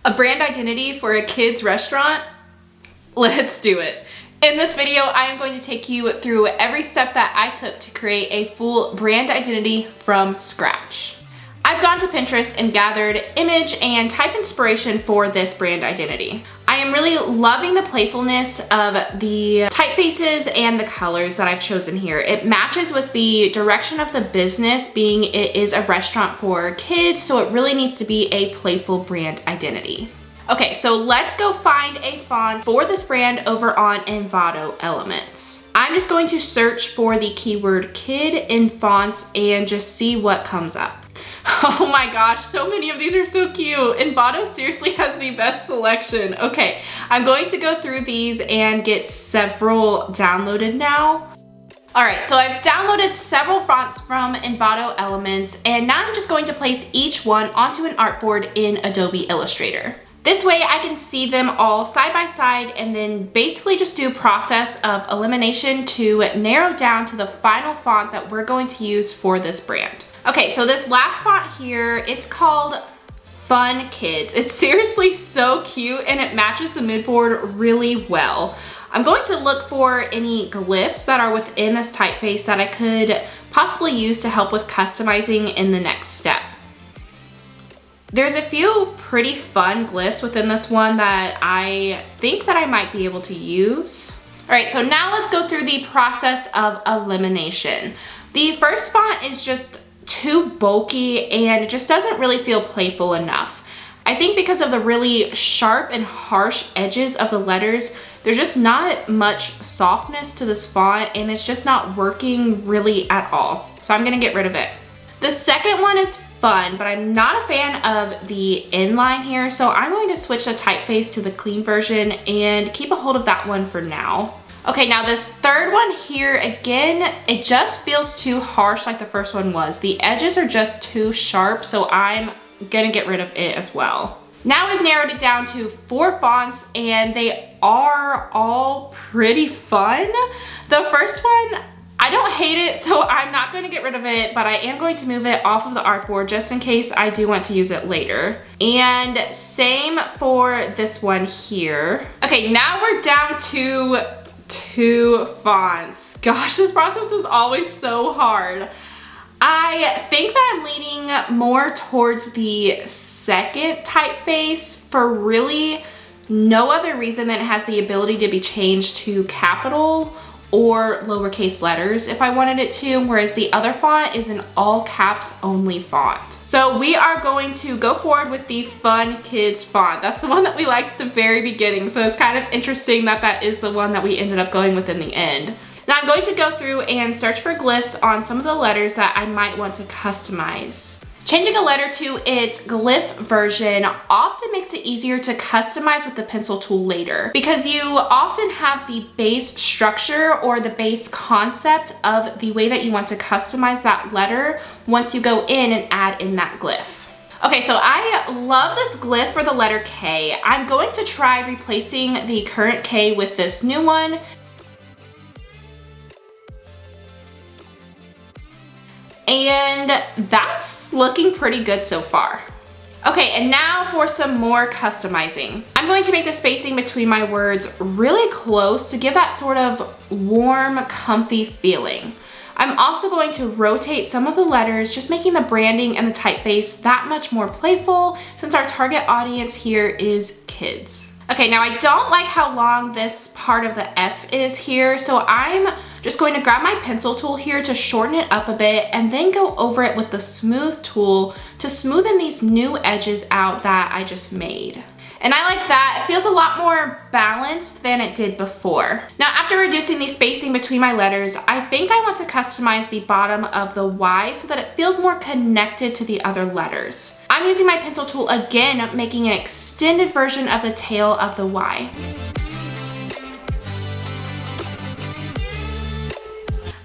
A brand identity for a kid's restaurant? Let's do it. In this video, I am going to take you through every step that I took to create a full brand identity from scratch. I've gone to Pinterest and gathered image and type inspiration for this brand identity. I am really loving the playfulness of the typefaces and the colors that I've chosen here. It matches with the direction of the business, being it is a restaurant for kids, so it really needs to be a playful brand identity. Okay, so let's go find a font for this brand over on Envato Elements. I'm just going to search for the keyword kid in fonts and just see what comes up. Oh my gosh, so many of these are so cute. Envato seriously has the best selection. Okay, I'm going to go through these and get several downloaded now. All right, so I've downloaded several fonts from Envato Elements, and now I'm just going to place each one onto an artboard in Adobe Illustrator. This way I can see them all side by side and then basically just do a process of elimination to narrow down to the final font that we're going to use for this brand. Okay, so this last font here, it's called Fun Kids. It's seriously so cute and it matches the moodboard really well. I'm going to look for any glyphs that are within this typeface that I could possibly use to help with customizing in the next step. There's a few pretty fun glyphs within this one that I think that I might be able to use. All right, so now let's go through the process of elimination. The first font is just too bulky and it just doesn't really feel playful enough. I think because of the really sharp and harsh edges of the letters, there's just not much softness to this font and it's just not working really at all. So I'm gonna get rid of it. The second one is fun, but I'm not a fan of the inline here, so I'm going to switch the typeface to the clean version and keep a hold of that one for now. Okay, now this third one here, again, it just feels too harsh like the first one was. The edges are just too sharp, so I'm gonna get rid of it as well. Now we've narrowed it down to 4 fonts and they are all pretty fun. The first one, I don't hate it, so I'm not going to get rid of it, but I am going to move it off of the artboard just in case I do want to use it later. And same for this one here. Okay, now we're down to 2 fonts. Gosh, this process is always so hard. I think that I'm leaning more towards the second typeface for really no other reason than it has the ability to be changed to capital or lowercase letters if I wanted it to, whereas the other font is an all caps only font. So we are going to go forward with the Fun Kids font. That's the one that we liked at the very beginning, so it's kind of interesting that that is the one that we ended up going with in the end. Now I'm going to go through and search for glyphs on some of the letters that I might want to customize. Changing a letter to its glyph version often makes it easier to customize with the pencil tool later because you often have the base structure or the base concept of the way that you want to customize that letter once you go in and add in that glyph. Okay, so I love this glyph for the letter K. I'm going to try replacing the current K with this new one. And that's looking pretty good so far. Okay, and now for some more customizing. I'm going to make the spacing between my words really close to give that sort of warm, comfy feeling. I'm also going to rotate some of the letters, just making the branding and the typeface that much more playful since our target audience here is kids. Okay, now I don't like how long this part of the F is here, so I'm just going to grab my pencil tool here to shorten it up a bit and then go over it with the smooth tool to smoothen these new edges out that I just made. And I like that. It feels a lot more balanced than it did before. Now, after reducing the spacing between my letters, I think I want to customize the bottom of the Y so that it feels more connected to the other letters. I'm using my pencil tool again, making an extended version of the tail of the Y.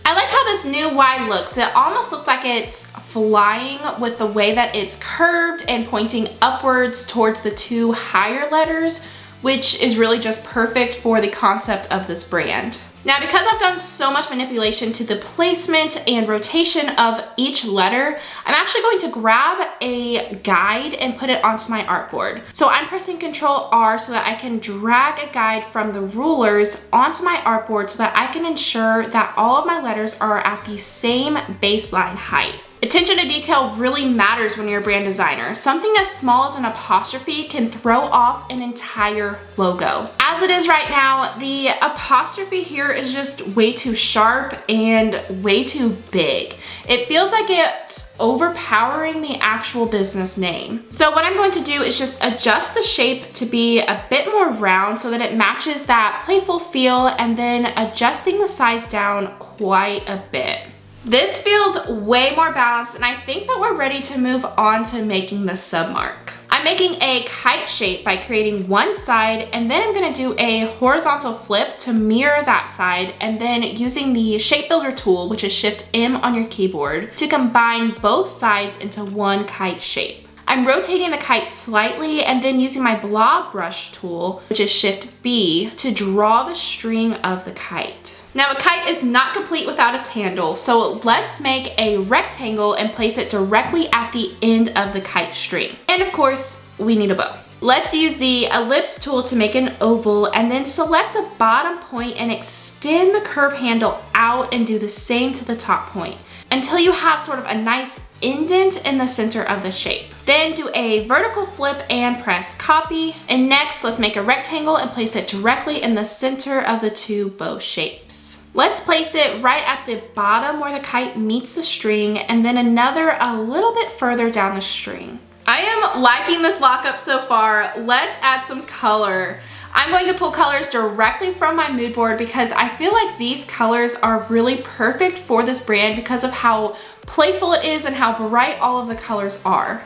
I like how this new Y looks. It almost looks like it's flying with the way that it's curved and pointing upwards towards the 2 higher letters, which is really just perfect for the concept of this brand. Now, because I've done so much manipulation to the placement and rotation of each letter, I'm actually going to grab a guide and put it onto my artboard. So I'm pressing Ctrl R so that I can drag a guide from the rulers onto my artboard so that I can ensure that all of my letters are at the same baseline height. Attention to detail really matters when you're a brand designer. Something as small as an apostrophe can throw off an entire logo. As it is right now, the apostrophe here is just way too sharp and way too big. It feels like it's overpowering the actual business name. So what I'm going to do is just adjust the shape to be a bit more round so that it matches that playful feel, and then adjusting the size down quite a bit. This feels way more balanced, and I think that we're ready to move on to making the submark. I'm making a kite shape by creating one side, and then I'm gonna do a horizontal flip to mirror that side, and then using the shape builder tool, which is Shift M on your keyboard, to combine both sides into one kite shape. I'm rotating the kite slightly and then using my blob brush tool, which is Shift B, to draw the string of the kite. Now, a kite is not complete without its handle, so let's make a rectangle and place it directly at the end of the kite string. And of course, we need a bow. Let's use the ellipse tool to make an oval, and then select the bottom point and extend the curve handle out and do the same to the top point until you have sort of a nice indent in the center of the shape. Then do a vertical flip and press copy. And next, let's make a rectangle and place it directly in the center of the two bow shapes. Let's place it right at the bottom where the kite meets the string, and then another a little bit further down the string. I am liking this mock-up so far. Let's add some color. I'm going to pull colors directly from my mood board because I feel like these colors are really perfect for this brand because of how playful it is and how bright all of the colors are.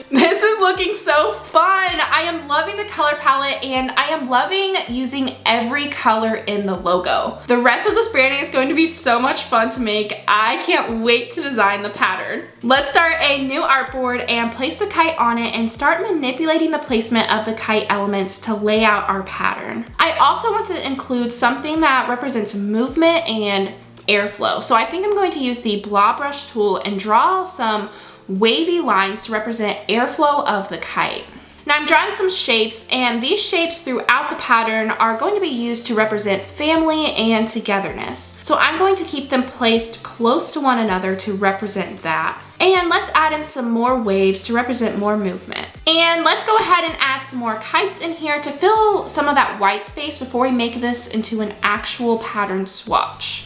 This is looking so fun. I am loving the color palette, and I am loving using every color in the logo. The rest of this branding is going to be so much fun to make. I can't wait to design the pattern. Let's start a new artboard and place the kite on it and start manipulating the placement of the kite elements to lay out our pattern. I also want to include something that represents movement and airflow. So I think I'm going to use the blob brush tool and draw some wavy lines to represent airflow of the kite. Now I'm drawing some shapes, and these shapes throughout the pattern are going to be used to represent family and togetherness. So I'm going to keep them placed close to one another to represent that. And let's add in some more waves to represent more movement. And let's go ahead and add some more kites in here to fill some of that white space before we make this into an actual pattern swatch.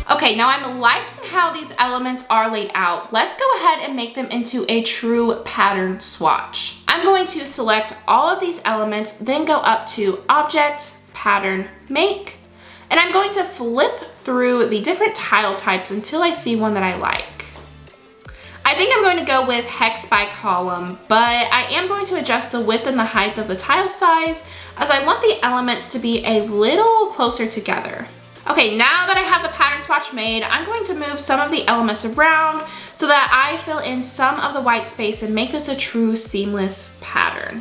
Okay, now I'm liking how these elements are laid out. Let's go ahead and make them into a true pattern swatch. I'm going to select all of these elements, then go up to Object, Pattern, Make, and I'm going to flip through the different tile types until I see one that I like. I think I'm going to go with hex by column, but I am going to adjust the width and the height of the tile size as I want the elements to be a little closer together. Okay, now that I have the pattern swatch made, I'm going to move some of the elements around so that I fill in some of the white space and make this a true seamless pattern.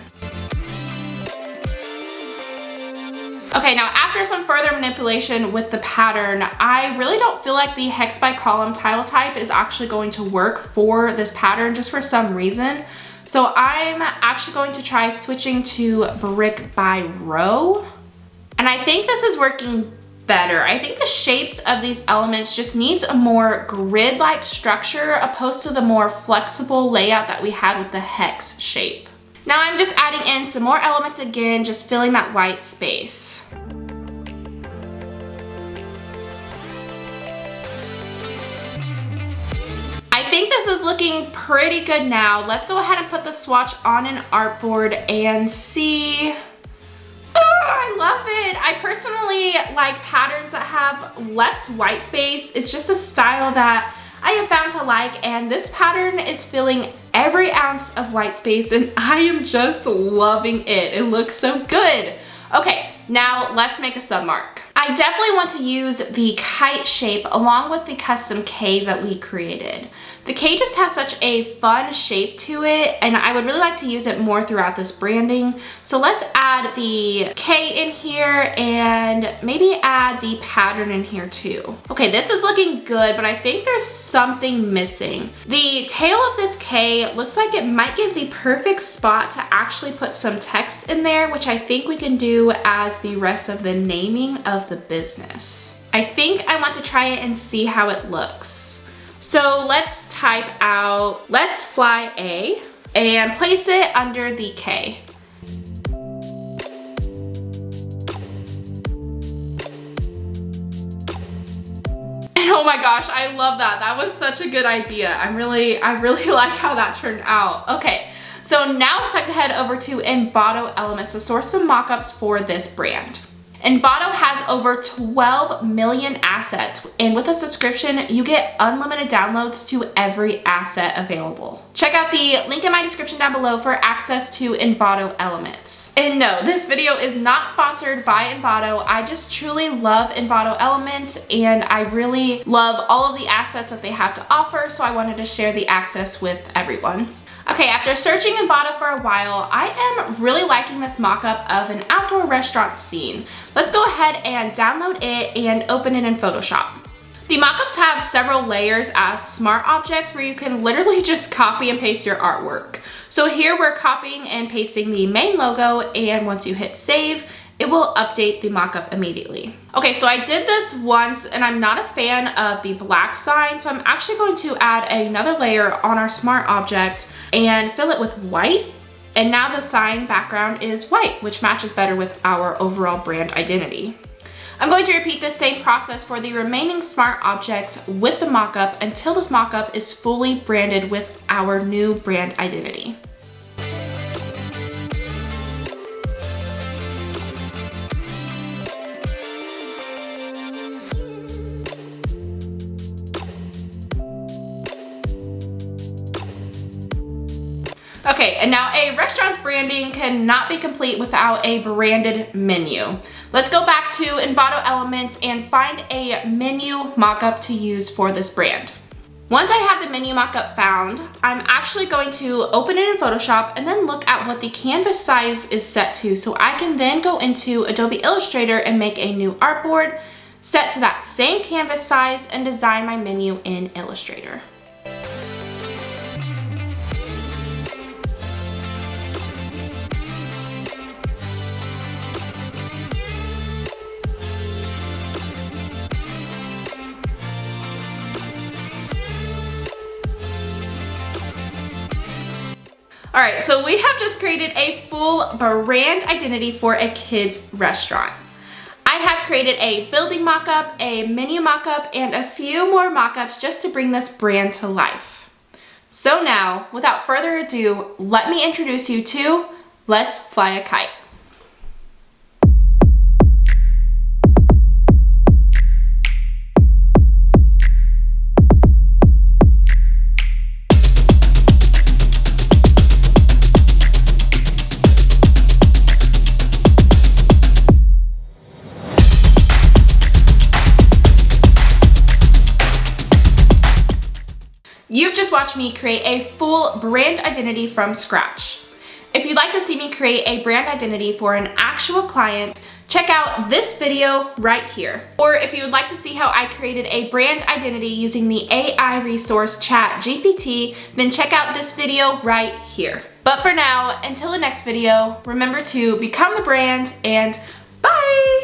Okay, now after some further manipulation with the pattern, I really don't feel like the hex by column tile type is actually going to work for this pattern just for some reason. So I'm actually going to try switching to brick by row. And I think this is working better. I think the shapes of these elements just needs a more grid-like structure opposed to the more flexible layout that we had with the hex shape. Now I'm just adding in some more elements again, just filling that white space. I think this is looking pretty good now. Let's go ahead and put the swatch on an artboard and see. I love it. I personally like patterns that have less white space. It's just a style that I have found to like, and this pattern is filling every ounce of white space, and I am just loving it. It looks so good. Okay, Now let's make a submark. I definitely want to use the kite shape along with the custom K that we created. The K just has such a fun shape to it, and I would really like to use it more throughout this branding. So let's add the K in here and maybe add the pattern in here too. Okay, this is looking good, but I think there's something missing. The tail of this K looks like it might give the perfect spot to actually put some text in there, which I think we can do as the rest of the naming of the business. I think I want to try it and see how it looks. So let's type out, let's fly A, and place it under the K. And oh my gosh, I love that. That was such a good idea. I really like how that turned out. Okay, so now it's time to head over to Envato Elements to source some mockups for this brand. Envato has over 12 million assets, and with a subscription, you get unlimited downloads to every asset available. Check out the link in my description down below for access to Envato Elements. And no, this video is not sponsored by Envato. I just truly love Envato Elements, and I really love all of the assets that they have to offer, so I wanted to share the access with everyone. Okay, after searching Envato for a while, I am really liking this mock-up of an outdoor restaurant scene. Let's go ahead and download it and open it in Photoshop. The mockups have several layers as smart objects where you can literally just copy and paste your artwork. So here we're copying and pasting the main logo, and once you hit save, it will update the mockup immediately. Okay, so I did this once and I'm not a fan of the black sign, so I'm actually going to add another layer on our smart object and fill it with white. And now the sign background is white, which matches better with our overall brand identity. I'm going to repeat this same process for the remaining smart objects with the mockup until this mockup is fully branded with our new brand identity. Okay, and now a restaurant's branding cannot be complete without a branded menu. Let's go back to Envato Elements and find a menu mockup to use for this brand. Once I have the menu mockup found, I'm actually going to open it in Photoshop and then look at what the canvas size is set to, so I can then go into Adobe Illustrator and make a new artboard set to that same canvas size and design my menu in Illustrator. All right, so we have just created a full brand identity for a kids restaurant. I have created a building mockup, a menu mockup, and a few more mockups just to bring this brand to life. So now, without further ado, let me introduce you to Let's Fly a Kite. You've just watched me create a full brand identity from scratch. If you'd like to see me create a brand identity for an actual client, check out this video right here. Or if you would like to see how I created a brand identity using the AI resource ChatGPT, then check out this video right here. But for now, until the next video, remember to become the brand and bye!